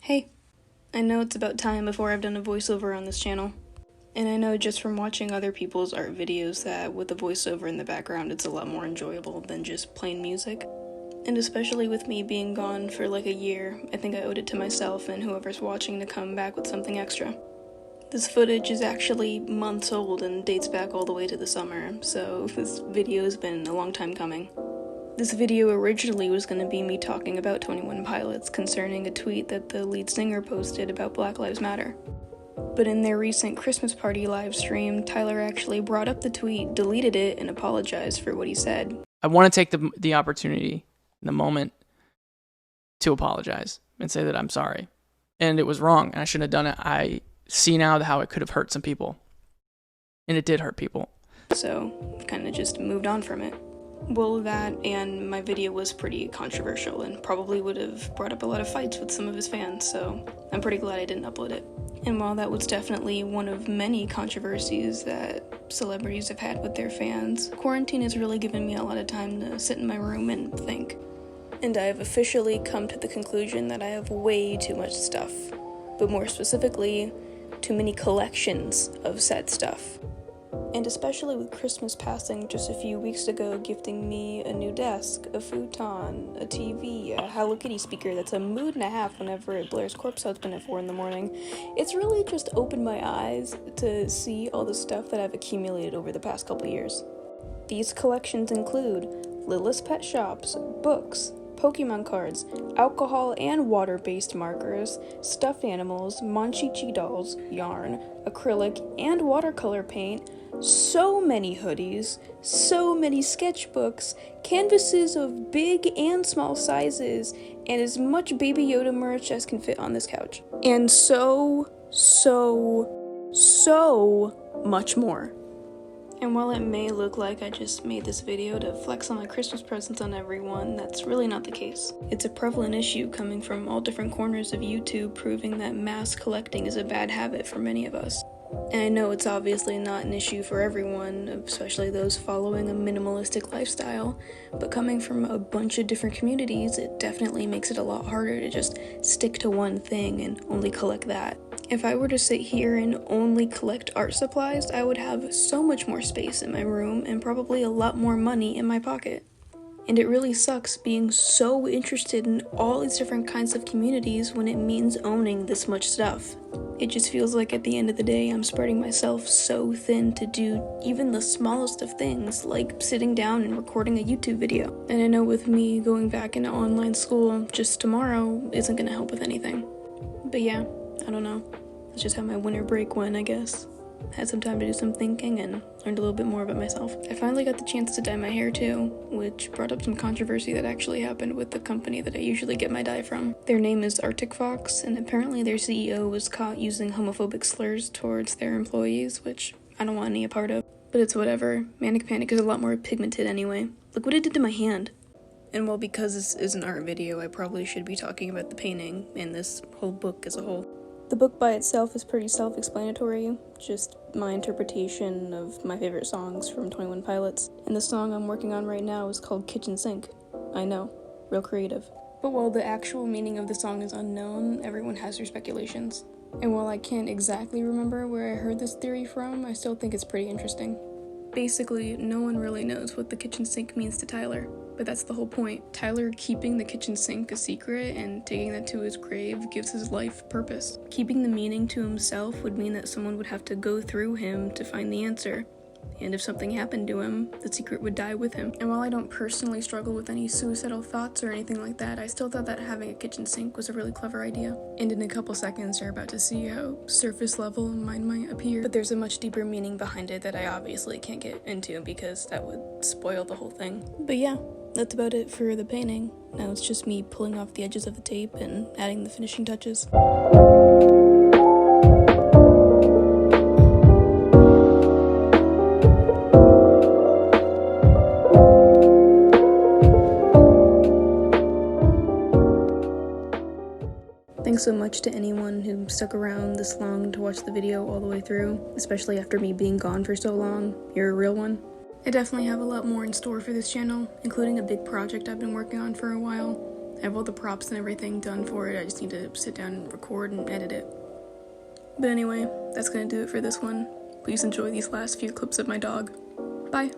Hey, I know it's about time before I've done a voiceover on this channel. And I know just from watching other people's art videos that with a voiceover in the background it's a lot more enjoyable than just plain music. And especially with me being gone for like a year, I think I owed it to myself and whoever's watching to come back with something extra. This footage is actually months old and dates back all the way to the summer, so this video has been a long time coming. This video originally was going to be me talking about 21 Pilots concerning a tweet that the lead singer posted about Black Lives Matter. But in their recent Christmas party live stream, Tyler actually brought up the tweet, deleted it, and apologized for what he said. I want to take the opportunity, the moment, to apologize and say that I'm sorry. And it was wrong, and I shouldn't have done it. I see now how it could have hurt some people. And it did hurt people. So, kind of just moved on from it. Well, that and my video was pretty controversial and probably would have brought up a lot of fights with some of his fans, so I'm pretty glad I didn't upload it. And while that was definitely one of many controversies that celebrities have had with their fans, quarantine has really given me a lot of time to sit in my room and think. And I have officially come to the conclusion that I have way too much stuff, but more specifically, too many collections of said stuff. And especially with Christmas passing just a few weeks ago, gifting me a new desk, a futon, a TV, a Hello Kitty speaker that's a mood and a half whenever it blares Corpse Husband at 4 in the morning. It's really just opened my eyes to see all the stuff that I've accumulated over the past couple years. These collections include Littlest Pet Shops, books, Pokemon cards, alcohol and water-based markers, stuffed animals, Monchichi dolls, yarn, acrylic and watercolor paint, so many hoodies, so many sketchbooks, canvases of big and small sizes, and as much Baby Yoda merch as can fit on this couch. And so much more. And while it may look like I just made this video to flex on my Christmas presents on everyone, that's really not the case. It's a prevalent issue coming from all different corners of YouTube, proving that mass collecting is a bad habit for many of us. And I know it's obviously not an issue for everyone, especially those following a minimalistic lifestyle, but coming from a bunch of different communities, it definitely makes it a lot harder to just stick to one thing and only collect that. If I were to sit here and only collect art supplies, I would have so much more space in my room and probably a lot more money in my pocket. And it really sucks being so interested in all these different kinds of communities when it means owning this much stuff. It just feels like at the end of the day I'm spreading myself so thin to do even the smallest of things, like sitting down and recording a YouTube video. And I know with me going back into online school just tomorrow isn't gonna help with anything. But yeah, I don't know. That's just how my winter break went, I guess. Had some time to do some thinking and learned a little bit more about myself. I finally got the chance to dye my hair too, which brought up some controversy that actually happened with the company that I usually get my dye from. Their name is Arctic Fox, and apparently their CEO was caught using homophobic slurs towards their employees, which I don't want any a part of. But it's whatever. Manic Panic is a lot more pigmented anyway. Look what it did to my hand. And while because this is an art video, I probably should be talking about the painting and this whole book as a whole. The book by itself is pretty self-explanatory, just my interpretation of my favorite songs from 21 Pilots, and the song I'm working on right now is called Kitchen Sink. I know, real creative. But while the actual meaning of the song is unknown, everyone has their speculations. And while I can't exactly remember where I heard this theory from, I still think it's pretty interesting. Basically, no one really knows what the kitchen sink means to Tyler. But that's the whole point. Tyler keeping the kitchen sink a secret and taking that to his grave gives his life purpose. Keeping the meaning to himself would mean that someone would have to go through him to find the answer. And if something happened to him, the secret would die with him. And while I don't personally struggle with any suicidal thoughts or anything like that, I still thought that having a kitchen sink was a really clever idea. And in a couple seconds, you're about to see how surface level mine might appear. But there's a much deeper meaning behind it that I obviously can't get into because that would spoil the whole thing. But yeah. That's about it for the painting. Now it's just me pulling off the edges of the tape and adding the finishing touches. Thanks so much to anyone who stuck around this long to watch the video all the way through, especially after me being gone for so long. You're a real one. I definitely have a lot more in store for this channel, including a big project I've been working on for a while. I have all the props and everything done for it. I just need to sit down and record and edit it. But anyway, that's gonna do it for this one. Please enjoy these last few clips of my dog. Bye.